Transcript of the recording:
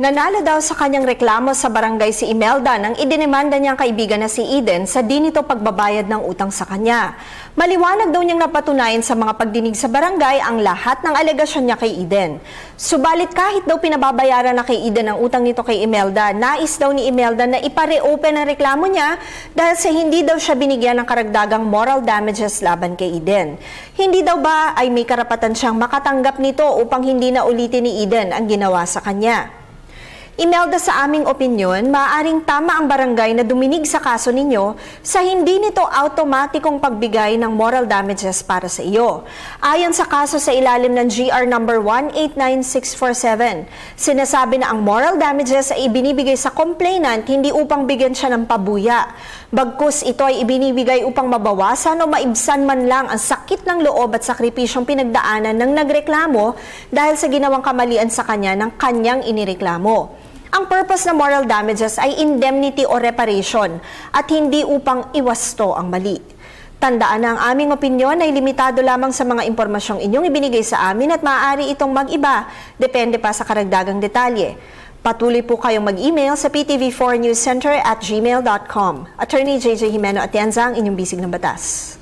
Nanalo daw sa kanyang reklamo sa barangay si Imelda nang idinimanda niyang kaibigan na si Eden sa di nito pagbabayad ng utang sa kanya. Maliwanag daw niyang napatunayan sa mga pagdinig sa barangay ang lahat ng alegasyon niya kay Eden. Subalit kahit daw pinababayaran na kay Eden ang utang nito kay Imelda, nais daw ni Imelda na ipare-open ang reklamo niya dahil sa hindi daw siya binigyan ng karagdagang moral damages laban kay Eden. Hindi daw ba ay may karapatan siyang makatanggap nito upang hindi na ulitin ni Eden ang ginawa sa kanya? Imelda, sa aming opinyon, maaaring tama ang barangay na duminig sa kaso ninyo sa hindi nito automatikong pagbigay ng moral damages para sa iyo. Ayon sa kaso sa ilalim ng GR number 189647, sinasabi na ang moral damages ay ibinibigay sa complainant hindi upang bigyan siya ng pabuya. Bagkus ito ay ibinibigay upang mabawasan o maibsan man lang ang sakit ng loob at sakripisyong pinagdaanan ng nagreklamo dahil sa ginawang kamalian sa kanya ng kanyang inireklamo. Ang purpose ng moral damages ay indemnity o reparation at hindi upang iwasto ang mali. Tandaan na ang aming opinyon ay limitado lamang sa mga impormasyong inyong ibinigay sa amin at maaari itong mag-iba, depende pa sa karagdagang detalye. Patuloy po kayong mag-email sa ptv4newscenter@gmail.com. Attorney JJ Jimeno Atienza, ang inyong bisig ng batas.